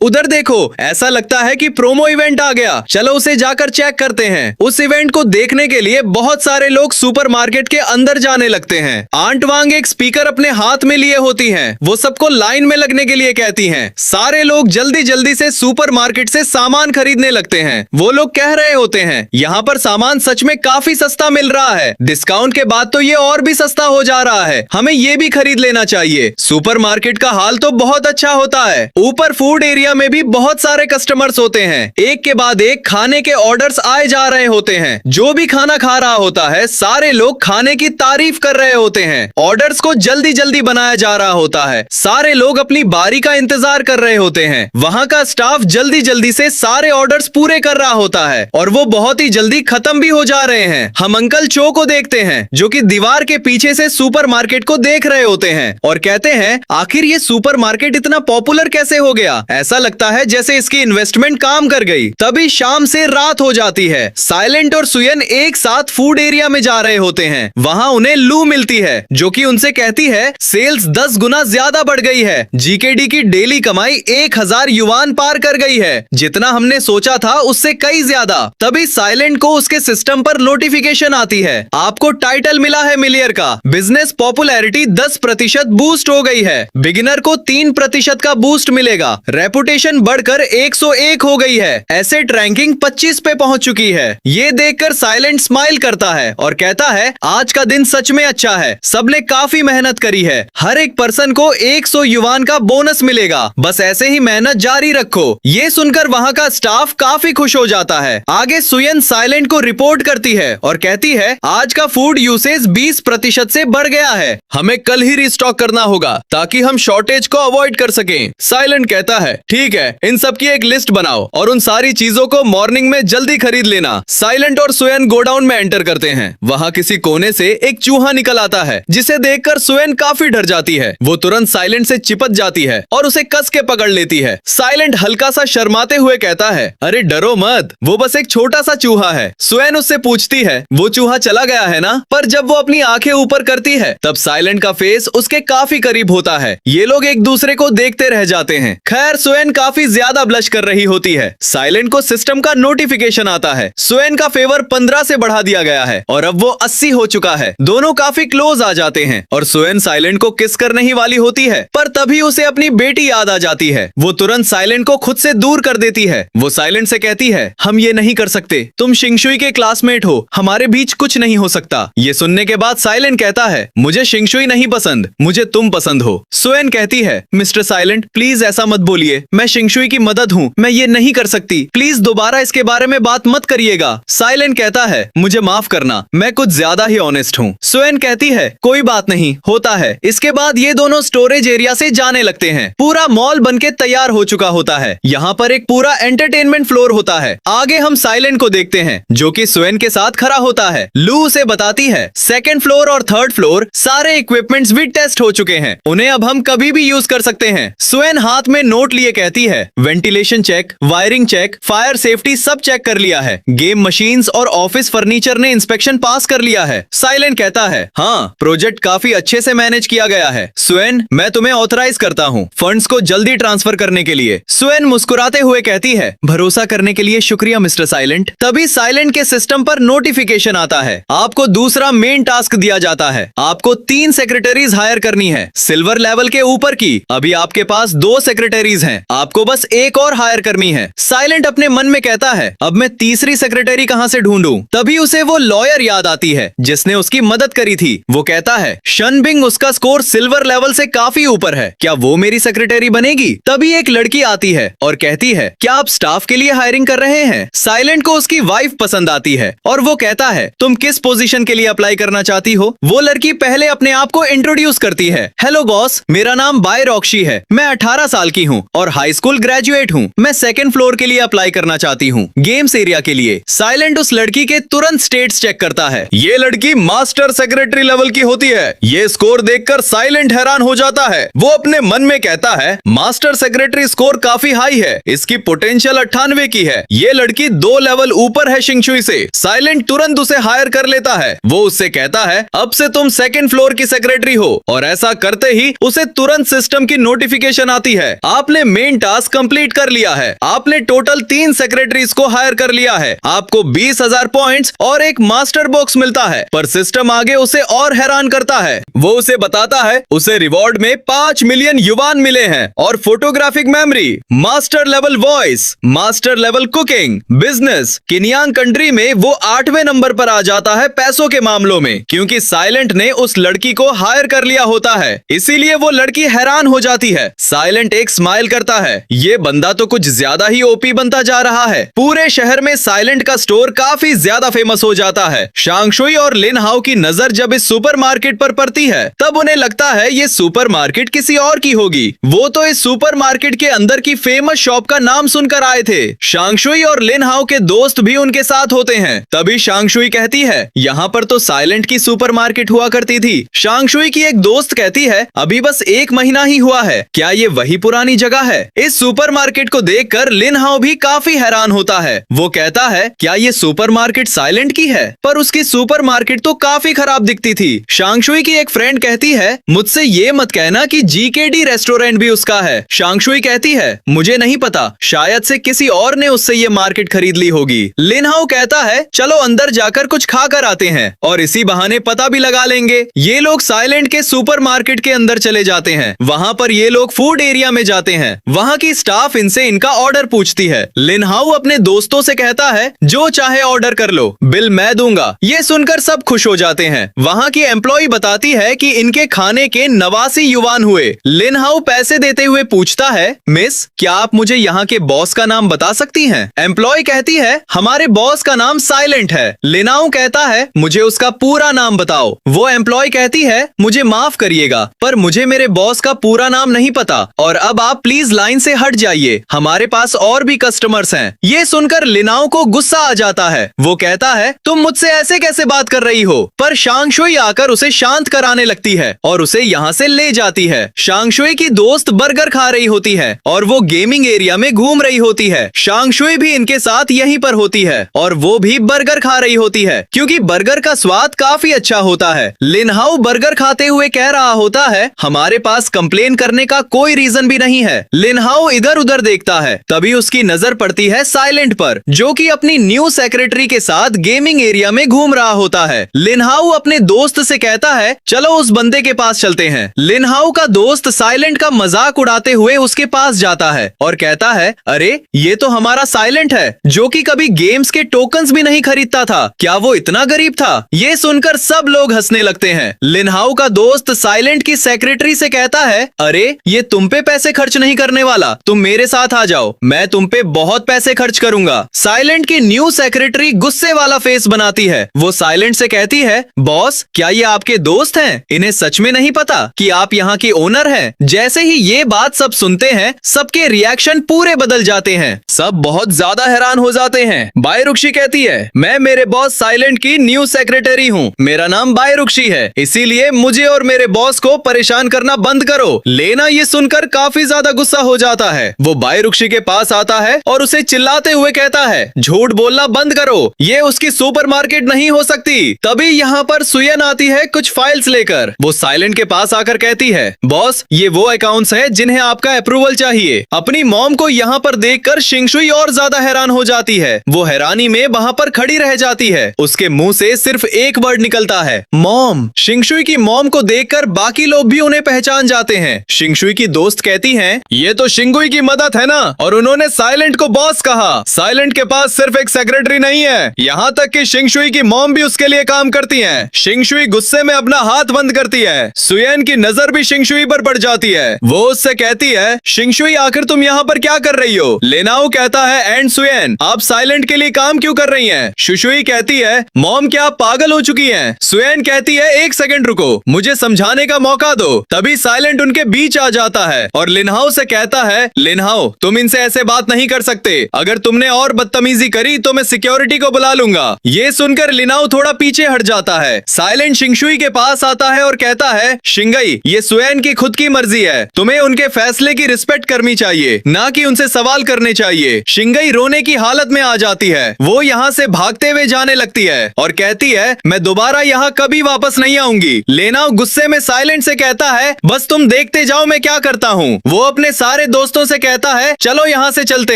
उधर देखो, ऐसा लगता है कि प्रोमो इवेंट आ गया, चलो उसे जाकर चेक करते हैं। उस इवेंट को देखने के लिए बहुत सारे लोग सुपरमार्केट के अंदर जाने लगते हैं। आंट वांग एक स्पीकर अपने हाथ में लिए होती हैं। वो सबको लाइन में लगने के लिए कहती हैं। सारे लोग जल्दी जल्दी से सुपरमार्केट से सामान खरीदने लगते हैं। वो लोग कह रहे होते हैं, यहाँ पर सामान सच में काफी सस्ता मिल रहा है, डिस्काउंट के बाद तो ये और भी सस्ता हो जा रहा है, हमें ये भी खरीद लेना चाहिए। सुपरमार्केट का हाल तो बहुत अच्छा होता है। ऊपर फूड एरिया में भी बहुत सारे कस्टमर्स होते हैं। एक के बाद एक खाने के ऑर्डर्स आए जा रहे होते हैं। जो भी खाना खा रहा होता है, सारे लोग खाने की तारीफ कर रहे होते हैं। ऑर्डर्स को जल्दी जल्दी बनाया जा रहा होता है। सारे लोग अपनी बारी का इंतजार कर रहे होते हैं। वहाँ का स्टाफ जल्दी जल्दी से सारे ऑर्डर्स पूरे कर रहा होता है और वो बहुत ही जल्दी खत्म भी हो जा रहे हैं। हम अंकल चो को देखते हैं जो कि दीवार के पीछे से सुपरमार्केट को देख रहे होते हैं और कहते हैं, आखिर ये सुपरमार्केट इतना पॉपुलर कैसे हो गया? ऐसा लगता है जैसे इसकी इन्वेस्टमेंट काम कर गई। तभी शाम से रात हो जाती है। साइलेंट और सुयन एक साथ फूड एरिया में जा रहे होते हैं। वहाँ उन्हें लू मिलती है जो कि उनसे कहती है, सेल्स 10 गुना ज्यादा बढ़ गई है। जीकेडी की डेली कमाई 1000 युवान पार कर गई है। जितना हमने सोचा था उससे कई ज्यादा। तभी साइलेंट को उसके सिस्टम पर नोटिफिकेशन आती है, आपको टाइटल मिला है मिलियर का। बिजनेस पॉपुलैरिटी 10% बूस्ट हो गई है। बिगिनर को 3% का बूस्ट मिलेगा। रेपुटेशन बढ़कर 101 हो गई है। एसेट रैंकिंग 25 पे पहुंच चुकी है। ये देखकर साइलेंट स्माइल करता है और कहता है, आज का दिन सच में अच्छा है। सबने काफी मेहनत करी है। हर एक पर्सन को 100 युवान का बोनस मिलेगा। बस ऐसे ही मेहनत जारी रखो। ये सुनकर वहाँ का स्टाफ काफी खुश हो जाता है। आगे सुयन साइलेंट को रिपोर्ट करती है और कहती है, आज का फूड यूसेज 20% से बढ़ गया है। हमें कल ही रिस्टॉक करना होगा ताकि हम शॉर्टेज को अवॉइड कर सकें। साइलेंट कहता है, ठीक है, इन सब की एक लिस्ट बनाओ और उन सारी चीजों को मॉर्निंग में जल्दी खरीद लेना। साइलेंट और सुयन गोडाउन में एंटर करते हैं। वहाँ किसी कोने से एक चूहा निकल आता है जिसे देखकर सुयन काफी डर जाती है। वो तुरंत साइलेंट से चिपक जाती है और उसे कस के पकड़ लेती है। साइलेंट हल्का सा शर्माते हुए कहता है, अरे डरो मत, वो बस एक छोटा सा चूहा है। सुयन उससे पूछती है, वो चूहा चला गया है ना? पर जब वो अपनी आंखें ऊपर करती है तब साइलेंट का फेस उसके काफी करीब होता है। ये लोग एक दूसरे को देखते रह जाते हैं। खैर सुयन काफी ज्यादा ब्लश कर रही होती है। साइलेंट को सिस्टम का नोटिफिकेशन आता है, सुयन का फेवर 15 से बढ़ा दिया गया है और अब वो 80 हो चुका है। दोनों काफी क्लोज आ जाते हैं और सुयन साइलेंट को किस करने ही वाली होती है, पर तभी उसे अपनी बेटी याद आ जाती है। वो तुरंत साइलेंट को खुद से दूर कर देती है। वो साइलेंट से कहती है, हम ये नहीं कर सकते, तुम शिंगशुई के क्लासमेट हो, हमारे बीच कुछ नहीं हो सकता। ये सुनने के बाद साइलेंट कहता है, मुझे शिंगशुई नहीं पसंद, मुझे तुम पसंद हो। सुयन कहती है, मिस्टर साइलेंट प्लीज ऐसा मत बोलिए, मैं शिंगशुई की मदद हूँ, मैं ये नहीं कर सकती, प्लीज दोबारा इसके बारे में बात मत करिएगा। साइलेंट कहता है, मुझे माफ करना, मैं कुछ ज्यादा ही ऑनेस्ट हूँ। सुयन कहती है, कोई बात नहीं, होता है। इसके बाद ये दोनों स्टोरेज एरिया से जाने लगते हैं। पूरा मॉल बनके तैयार हो चुका होता है। यहाँ पर एक पूरा एंटरटेनमेंट फ्लोर होता है। आगे हम साइलेंट को देखते हैं जो कि सुयन के साथ खड़ा होता है। लू उसे बताती है, सेकंड फ्लोर और थर्ड फ्लोर सारे इक्विपमेंट्स भी टेस्ट हो चुके हैं, उन्हें अब हम कभी भी यूज कर सकते हैं। सुयन हाथ में नोट लिए कहती है, ventilation check, wiring check, fire safety सब चेक कर लिया है। गेम मशीन्स और ऑफिस फर्नीचर ने इंस्पेक्शन पास कर लिया है। साइलेंट कहता है, हाँ, प्रोजेक्ट काफी अच्छे से मैनेज किया गया है। सुयन, मैं तुम्हें ऑथराइज करता हूँ फंड्स को जल्दी ट्रांसफर करने के लिए। सुयन मुस्कुराते हुए कहती है, भरोसा करने के लिए शुक्रिया मिस्टर साइलेंट। तभी साइलेंट के सिस्टम पर नोटिफिकेशन आता है, आपको दूसरा मेन टास्क दिया जाता है। आपको 3 सेक्रेटरीज हायर करनी है, सिल्वर लेवल के ऊपर की। अभी आपके पास 2 सेक्रेटरीज हैं, आपको बस एक और हायर करनी है। साइलेंट अपने मन में कहता है, अब मैं तीसरी सेक्रेटरी कहाँ से ढूंढूं? तभी उसे वो लॉयर याद आती है जिसने उसकी मदद करी थी। वो कहता है, शनबिंग, उसका स्कोर सिल्वर लेवल से काफी ऊपर है, क्या वो मेरी सेक्रेटरी बनेगी? तभी एक लड़की आती है और कहती है, क्या आप स्टाफ के लिए हायरिंग कर रहे हैं? साइलेंट को उसकी वाइफ पसंद आती है और वो कहता है, तुम किस पोजीशन के लिए अप्लाई करना चाहती हो? वो लड़की पहले अपने आप को इंट्रोड्यूस करती है, हेलो बॉस, मेरा नाम बाय रॉक्शी है, मैं 18 साल की हूँ और हाई स्कूल ग्रेजुएट हूँ। मैं सेकंड फ्लोर के लिए अप्लाई करना चाहती हूँ, गेम्स एरिया के लिए। साइलेंट उस लड़की के तुरंत स्टेट्स चेक करता है। ये लड़की मास्टर सेक्रेटरी लेवल की होती है। ये स्कोर देखकर साइलेंट हैरान हो जाता है। वो अपने मन में कहता है, मास्टर सेक्रेटरी स्कोर काफी हाई है, इसकी पोटेंशियल 98 की है। ये लड़की 2 लेवल ऊपर है शिंगशुई से। साइलेंट तुरंत उसे हायर कर लेता है। वो उससे कहता है, अब से तुम सेकंड फ्लोर की सेक्रेटरी हो। और ऐसा करते ही उसे तुरंत सिस्टम की नोटिफिकेशन आती है, आपने मेन टास्क कंप्लीट कर लिया है, आपने टोटल 3 सेक्रेटरीज को हायर कर लिया है, आपको 20,000 पॉइंट्स और एक मास्टर बॉक्स मिलता है। पर सिस्टम आगे उसे और हैरान करता है। वो उसे बताता है उसे रिवॉर्ड में 5 मिलियन युवान मिले हैं और photographic memory, master level voice, master level cooking, business. किनियांग कंट्री में वो 8वें नंबर पर आ जाता है पैसों के मामलों में, क्योंकि साइलेंट ने उस लड़की को हायर कर लिया होता है। इसीलिए वो लड़की हैरान हो जाती है। साइलेंट एक स्माइल करता है, ये बंदा तो कुछ ज्यादा ही ओपी बनता जा रहा है। पूरे शहर में साइलेंट का स्टोर काफी ज्यादा फेमस हो जाता है। शांगशुई और लिन हाओ की नजर जब इस सुपरमार्केट पर पड़ती है तब उन्हें लगता है ये सुपरमार्केट किसी और की होगी। वो तो इस सुपरमार्केट के अंदर की फेमस शॉप का नाम सुनकर आए थे। शांगशुई और लिन हाओ के दोस्त भी उनके साथ होते हैं। तभी शांगशुई कहती है, यहाँ पर तो साइलेंट की सुपरमार्केट हुआ करती थी। शांगशुई की एक दोस्त कहती है, अभी बस 1 महीना ही हुआ है, क्या ये वही पुरानी जगह है? इस सुपरमार्केट को देखकर लिन हाओ भी काफी हैरान होता है। वो कहता है, क्या ये सुपरमार्केट साइलेंट की है? पर उसकी सुपरमार्केट तो काफी खराब दिखती थी। शांगशुई की एक फ्रेंड कहती है, मुझसे ये मत कहना कि जीकेडी रेस्टोरेंट भी उसका है। शांगशुई कहती है, मुझे नहीं पता, शायद से किसी और ने उससे ये मार्केट खरीद ली होगी। लिन हाओ कहता है, चलो अंदर जाकर कुछ खा कर आते हैं और इसी बहाने पता भी लगा लेंगे। ये लोग साइलेंट के सुपरमार्केट के अंदर चले जाते हैं। वहाँ पर ये लोग फूड एरिया में जाते हैं। वहाँ की स्टाफ इनसे इनका ऑर्डर पूछती है। लिन हाओ अपने दोस्तों से कहता है, जो चाहे ऑर्डर कर लो, बिल मैं दूंगा। ये सुनकर सब खुश हो जाते हैं। वहाँ की एम्प्लॉय बताती है कि इनके खाने के 89 युवान हुए। लिन हाओ पैसे देते हुए पूछता है, मिस, क्या आप मुझे यहाँ के बॉस का नाम बता सकती हैं? एम्प्लॉय कहती है, हमारे बॉस का नाम साइलेंट है। लिन हाओ कहता है, मुझे उसका पूरा नाम बताओ। वो एम्प्लॉय कहती है, मुझे माफ करिएगा, पर मुझे मेरे बॉस का पूरा नाम नहीं पता और अब आप प्लीज लाइन से हट जाइए, हमारे पास और भी कस्टमर्स हैं। ये सुनकर लिन हाओ को गुस्सा आ जाता है। वो कहता है, तुम मुझसे ऐसे कैसे बात कर रही हो? पर शांगशुई आकर उसे शांत कराने लगती है और उसे यहाँ से ले जाती है। शांगशुई की दोस्त बर्गर खा रही होती है और वो गेमिंग एरिया में घूम रही होती है। शांगशुई भी इनके साथ यहीं पर होती है और वो भी बर्गर खा रही होती है, क्योंकि बर्गर का स्वाद काफी अच्छा होता है। लिन हाओ बर्गर खाते हुए कह रहा होता है, हमारे पास कंप्लेन करने का कोई रीजन भी नहीं है। लिन हाओ इधर उधर देखता है। तभी उसकी नजर पड़ती है साइलेंट पर, जो कि अपनी न्यू सेक्रेटरी के साथ गेमिंग एरिया में घूम रहा होता है। लिन हाओ अपने दोस्त से कहता है, चलो उस बंदे के पास चलते हैं। लिन हाओ का दोस्त साइलेंट का मजाक उड़ाते हुए उसके पास जाता है और कहता है, अरे ये तो हमारा साइलेंट है, जो कि कभी गेम्स के टोकन्स भी नहीं खरीदता था। क्या वो इतना गरीब था? ये सुनकर सब लोग हंसने लगते हैं। लिन हाओ का दोस्त साइलेंट की सेक्रेटरी से कहता है, अरे ये तुम पे पैसे खर्च नहीं करने वाला, तुम मेरे साथ आ जाओ, मैं तुम पे बहुत पैसे खर्च करूंगा। साइलेंट की न्यू सेक्रेटरी गुस्से वाला फेस बनाती है। वो साइलेंट से कहती है, बॉस, क्या ये आपके दोस्त हैं? इन्हें सच में नहीं पता कि आप यहाँ की ओनर हैं? जैसे ही ये बात सब सुनते हैं, सबके रिएक्शन पूरे बदल जाते हैं। सब बहुत ज्यादा हैरान हो जाते हैं। बायरुक्षी कहती है, मैं मेरे बॉस साइलेंट की न्यू सेक्रेटरी हूँ, मेरा नाम बायरुक्षी है, इसीलिए मुझे और मेरे बॉस को परेशान करना बंद करो। लेना ये सुनकर काफी ज्यादा गुस्सा हो जाता है। वो बायरुक्षी के पास आता है और उसे चिल्लाते हुए कहता है, झूठ बोलना बंद करो, ये उसकी सुपरमार्केट नहीं हो सकती। तभी यहाँ पर सुयन आती है कुछ फाइल्स लेकर। वो साइलेंट के पास आकर कहती है, बॉस, ये वो अकाउंट्स हैं जिन्हें आपका अप्रूवल चाहिए। अपनी मॉम को यहाँ पर देखकर शिंगशुई और ज्यादा हैरान हो जाती है। वो हैरानी में वहाँ पर खड़ी रह जाती है। उसके मुंह से सिर्फ एक वर्ड निकलता है, मॉम। शिंगशुई की मॉम को देखकर बाकी लोग भी उन्हें पहचान जाते हैं। शिंगशुई की दोस्त कहती हैं, ये तो शिंगुई की मदद है ना, और उन्होंने साइलेंट को बॉस कहा। साइलेंट के पास सिर्फ एक सेक्रेटरी नहीं है, यहाँ तक कि शिंगशुई की मॉम भी उसके लिए काम करती हैं। शिंगशुई गुस्से में अपना हाथ बंद करती है। सुयन की नजर भी शिंगशुई पर पड़ जाती है। वो उससे कहती है, शिंगशुई, आखिर तुम यहाँ पर क्या कर रही हो? लेनाओ कहता है, एंड सुयन, आप साइलेंट के लिए काम क्यों कर रही हैं? शुशुई कहती है, मॉम, क्या आप पागल हो चुकी हैं? सुयन कहती है, एक सेकंड रुको, मुझे समझाने का मौका दो। तभी साइलेंट उनके बीच आ जाता है और लिनहाओ से कहता है, लिनहाओ, तुम इनसे ऐसे बात नहीं कर सकते, अगर तुमने और बदतमीजी करी तो मैं सिक्योरिटी को बुला लूंगा। ये सुनकर लिनहाओ थोड़ा पीछे हट जाता है। साइलेंट शिंगशुई के पास आता है और कहता है, शिंगई, ये सुयन की खुद की मर्जी है, तुम्हें उनके फैसले की रिस्पेक्ट करनी चाहिए, ना कि उनसे सवाल करने चाहिए। शिंगई रोने की हालत में आ जाती है। वो यहाँ से भागते हुए जाने लगती है और कहती है, मैं दोबारा यहाँ कभी वापस नहीं आऊंगी। लेनाओ गुस्से गुस्से में साइलेंट से कहता है, बस तुम देखते जाओ मैं क्या करता हूँ। वो अपने सारे दोस्तों से कहता है, चलो यहाँ से चलते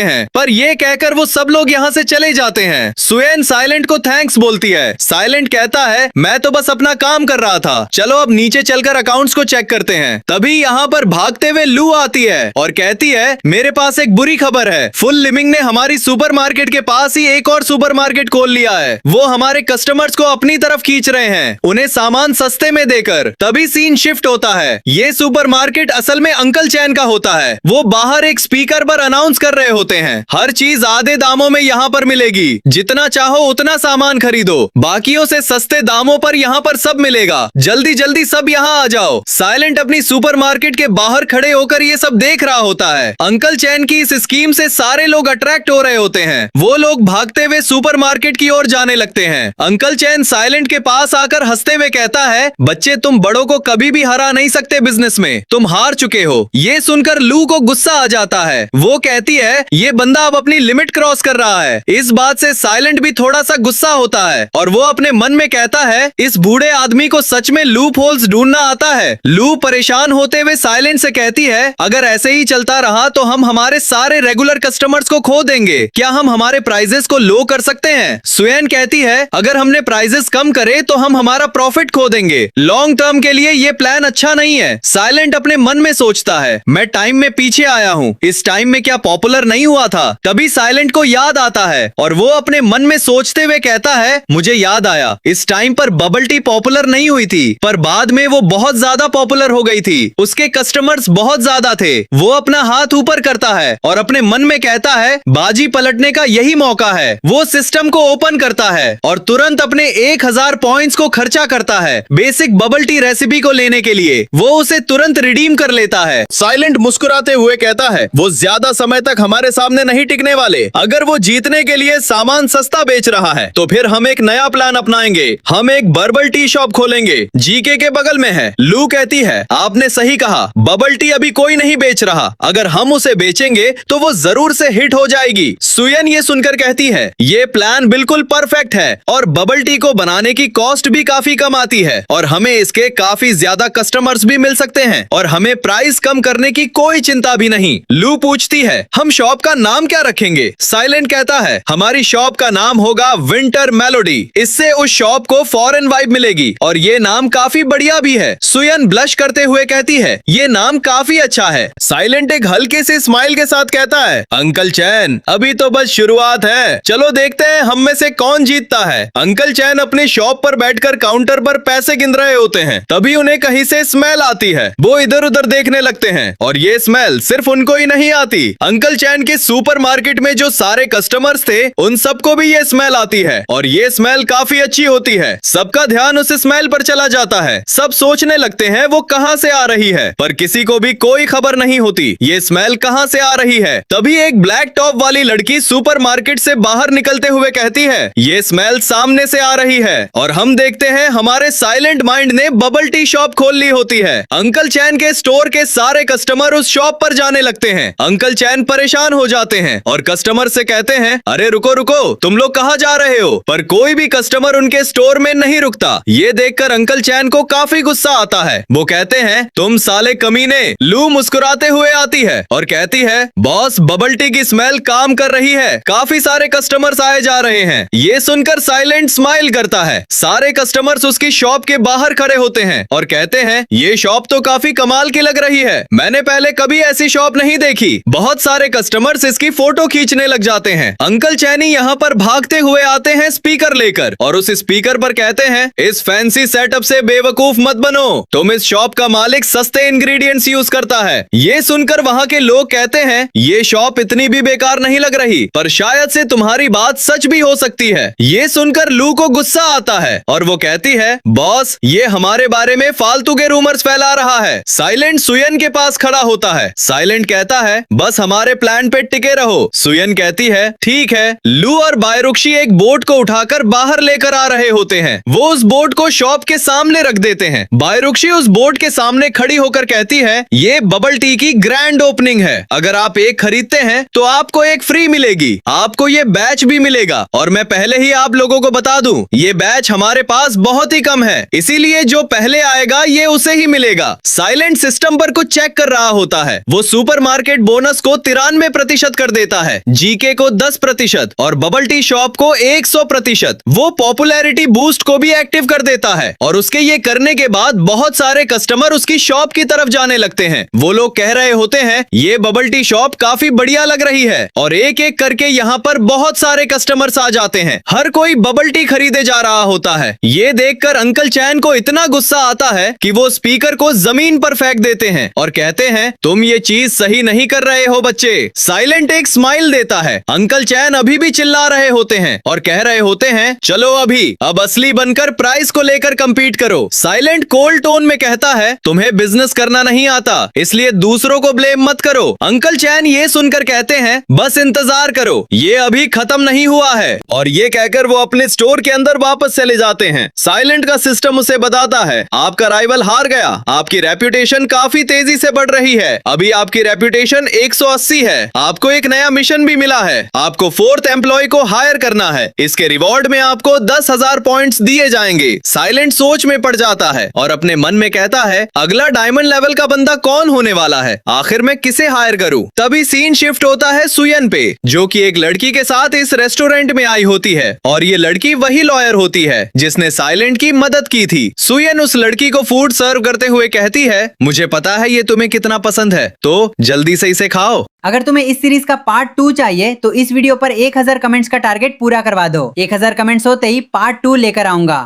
हैं, पर ये कहकर वो सब लोग यहाँ से चले जाते हैं। सुयेन साइलेंट को थैंक्स बोलती है। साइलेंट कहता है, मैं तो बस अपना काम कर रहा था, चलो अब नीचे चलकर अकाउंट्स को चेक करते हैं। तभी यहाँ पर भागते हुए लू आती है और कहती है, मेरे पास एक बुरी खबर है। फुल लिविंग ने हमारी सुपरमार्केट के पास ही एक और सुपरमार्केट खोल लिया है। वो हमारे कस्टमर्स को अपनी तरफ खींच रहे हैं, उन्हें सामान सस्ते में देकर। तभी सीन शिफ्ट होता है। ये सुपरमार्केट असल में अंकल चैन का होता है। वो बाहर एक स्पीकर पर अनाउंस कर रहे होते हैं, हर चीज आधे दामों में यहाँ पर मिलेगी, जितना चाहो उतना सामान खरीदो, बाकियों से सस्ते दामों पर यहाँ पर सब मिलेगा, जल्दी जल्दी सब यहाँ आ जाओ। साइलेंट अपनी सुपरमार्केट के बाहर खड़े होकर ये सब देख रहा होता है। अंकल चैन की इस स्कीम से सारे लोग अट्रैक्ट हो रहे होते हैं। वो लोग भागते हुए सुपरमार्केट की ओर जाने लगते हैं। अंकल चैन साइलेंट के पास आकर हंसते हुए कहता है, बच्चे तुम बड़ों को कभी भी हरा नहीं सकते बिजनेस में, तुम हार चुके हो। ये सुनकर लू को गुस्सा आ जाता है। वो कहती है, ये बंदा अब अपनी लिमिट क्रॉस कर रहा है। इस बात से साइलेंट भी थोड़ा सा गुस्सा होता है और वो अपने मन में कहता है, इस बूढ़े आदमी को सच में लूप होल्स ढूंढना आता है। लू परेशान होते हुए साइलेंट से कहती है, अगर ऐसे ही चलता रहा तो हम हमारे सारे रेगुलर कस्टमर्स को खो देंगे। क्या हम हमारे प्राइजेस को लो कर सकते हैं? सुयेन कहती है, अगर हमने प्राइजेस कम करे तो हम हमारा प्रॉफिट खो देंगे। लॉन्ग टर्म के लिए ये प्लान अच्छा नहीं है। साइलेंट अपने मन में सोचता है, मैं टाइम में पीछे आया हूँ, इस टाइम में क्या पॉपुलर नहीं हुआ था? तभी साइलेंट को याद आता है और वो अपने मन में सोचते हुए कहता है, मुझे याद आया, इस टाइम पर बबल टी पॉपुलर नहीं हुई थी, पर बाद में वो बहुत ज्यादा पॉपुलर हो गई थी। उसके कस्टमर्स बहुत ज्यादा थे। वो अपना हाथ ऊपर करता है और अपने मन में कहता है, बाजी पलटने का यही मौका है। वो सिस्टम को ओपन करता है और तुरंत अपने 1000 पॉइंट्स को खर्चा करता है बेसिक बबल टी रेसिपी को लेने के लिए। वो उसे तुरंत रिडीम कर लेता है। साइलेंट मुस्कुराते हुए कहता है, वो ज्यादा समय तक हमारे सामने नहीं टिकने वाले। अगर वो जीतने के लिए सामान सस्ता बेच रहा है तो फिर हम एक नया प्लान अपनाएंगे। हम एक बर्बल टी शॉप खोलेंगे, जीके के बगल में है। लू कहती है, आपने सही कहा, बबल टी अभी कोई नहीं बेच रहा, अगर हम उसे बेचेंगे तो वो जरूर से हिट हो जाएगी। सुयेन ये सुनकर कहती है, ये प्लान बिल्कुल परफेक्ट है और बबल टी को बनाने की कॉस्ट भी काफी कम आती है और हमें इसके काफी ज्यादा कस्टमर्स भी मिल सकते हैं और हमें प्राइस कम करने की कोई चिंता भी नहीं। लू पूछती है, हम शॉप का नाम क्या रखेंगे? साइलेंट कहता है, हमारी शॉप का नाम होगा विंटर मेलोडी। इससे उस शॉप को फॉरेन वाइब मिलेगी और ये नाम काफी बढ़िया भी है। सुयेन ब्लश करते हुए कहती है, ये नाम काफी अच्छा है। साइलेंट एक हल्के से स्माइल के साथ कहता है, अंकल चैन अभी तो बस शुरुआत है, चलो देखते हैं हम में से कौन जीतता है। अंकल चैन अपने शॉप पर बैठकर काउंटर पर पैसे गिन रहे होते हैं। तभी उन्हें कहीं से स्मेल आती है। वो इधर उधर देखने लगते हैं और ये स्मेल सिर्फ उनको ही नहीं आती, अंकल चैन के सुपरमार्केट में जो सारे कस्टमर्स थे उन सबको भी ये स्मेल आती है और ये स्मेल काफी अच्छी होती है। सबका ध्यान उस स्मेल पर चला जाता है। सब सोचने लगते हैं वो कहां से आ रही है, पर किसी को भी कोई खबर नहीं होती ये स्मेल कहां से आ रही है। तभी एक ब्लैक टॉप वाली लड़की सुपरमार्केट से बाहर निकलते हुए कहती है, ये स्मेल सामने से आ रही है और हम देखते हैं हमारे साइलेंट माइंड ने बबल टी शॉप खोल ली होती है। अंकल चैन के स्टोर के सारे कस्टमर उस शॉप पर जाने लगते हैं। अंकल चैन परेशान हो जाते हैं और कस्टमर से कहते हैं, अरे रुको रुको, तुम लोग कहां जा रहे हो? पर कोई भी कस्टमर उनके स्टोर में नहीं रुकता। ये देखकर अंकल चैन को काफी गुस्सा आता है। वो कहते हैं, तुम साले कमीने। लू मुस्कुराते हुए आती है और कहती है, बॉस बबल टी की स्मेल काम कर रही है, काफी सारे कस्टमर्स आए जा रहे हैं। ये सुनकर साइलेंट स्माइल करता है। सारे कस्टमर्स उसकी शॉप के बाहर खड़े होते हैं और कहते हैं, ये शॉप तो काफी कमाल की लग रही है, मैंने पहले कभी ऐसी शॉप नहीं देखी। बहुत सारे कस्टमर्स इसकी फोटो खींचने लग जाते हैं। अंकल चैनी यहाँ पर भागते हुए आते हैं स्पीकर लेकर और उस स्पीकर पर कहते हैं, इस फैंसी सेटअप से बेवकूफ मत बनो, तुम इस शॉप का मालिक सस्ते इंग्रेडिएंट्स यूज करता है। ये सुनकर वहाँ के लोग कहते हैं, ये शॉप इतनी भी बेकार नहीं लग रही, पर शायद से तुम्हारी बात सच भी हो सकती है। ये सुनकर लू को गुस्सा आता है और वो कहती है, बॉस ये हमारे बारे में फालतू के रूमर्स फैला रहा है। साइलेंट सुयेन के पास खड़ा होता है। साइलेंट कहता है, बस हमारे प्लान पे टिके रहो। सुयेन कहती है, ठीक है। लू और बायरुक्षी एक बोट को उठाकर बाहर लेकर आ रहे होते हैं। वो उस बोट को शॉप के सामने रख देते हैं। बायरुक्षी उस बोट के सामने खड़ी होकर कहती है, ये बबल टी की ग्रैंड ओपनिंग है, अगर आप एक खरीदते हैं तो आपको एक फ्री मिलेगी, आपको ये बैच भी मिलेगा। और मैं पहले ही आप लोगों को बता दूं, ये बैच हमारे पास बहुत ही कम है, इसीलिए जो पहले पहले आएगा ये उसे ही मिलेगा। साइलेंट सिस्टम पर कुछ चेक कर रहा होता है। वो सुपरमार्केट बोनस को 93% कर देता है, जीके को 10% और बबल टी शॉप को 100%। वो पॉपुलैरिटी बूस्ट को भी एक्टिव कर देता है और उसके ये करने के बाद बहुत सारे कस्टमर उसकी शॉप की तरफ जाने लगते हैं। वो लोग कह रहे होते हैं ये बबल टी शॉप काफी बढ़िया लग रही है और एक एक करके यहाँ पर बहुत सारे कस्टमर्स आ जाते हैं। हर कोई बबल टी खरीदे जा रहा होता है। ये देखकर अंकल चैन को इतना गुस्सा आता है कि वो स्पीकर को जमीन पर फेंक देते हैं और कहते हैं तुम ये चीज सही नहीं कर रहे हो बच्चे। साइलेंट एक स्माइल देता है। अंकल चैन अभी भी चिल्ला रहे होते हैं और कह रहे होते हैं चलो अभी अब असली बनकर प्राइस को लेकर कंपीट करो। साइलेंट कोल्ड टोन में कहता है तुम्हें बिजनेस करना नहीं आता इसलिए दूसरों को ब्लेम मत करो। अंकल चैन ये सुनकर कहते हैं बस इंतजार करो, ये अभी खत्म नहीं हुआ है। और ये कहकर वो अपने स्टोर के अंदर वापस चले जाते हैं। साइलेंट का सिस्टम उसे बताता है आपका राइवल हार गया, आपकी रेप्यूटेशन काफी तेजी से बढ़ रही है। अभी आपकी रेप्यूटेशन 180 है। आपको एक नया मिशन भी मिला है, आपको 4th एम्प्लॉय को हायर करना है। इसके रिवॉर्ड में आपको 10,000 पॉइंट्स दिए जाएंगे। साइलेंट सोच में पड़ जाता है और अपने मन में कहता है अगला डायमंड लेवल का बंदा कौन होने वाला है, आखिर मैं किसे हायर करूं। तभी सीन शिफ्ट होता है सुयन पे, जो कि एक लड़की के साथ इस रेस्टोरेंट में आई होती है और ये लड़की वही लॉयर होती है जिसने साइलेंट की मदद की थी। सुयन उस लड़की को फूड सर्व करते हुए कहती है मुझे पता है ये तुम्हें कितना पसंद है, तो जल्दी से इसे खाओ। अगर तुम्हें इस सीरीज का पार्ट 2 चाहिए तो इस वीडियो पर 1000 कमेंट्स का टारगेट पूरा करवा दो। 1000 कमेंट्स होते ही पार्ट 2 लेकर आऊंगा।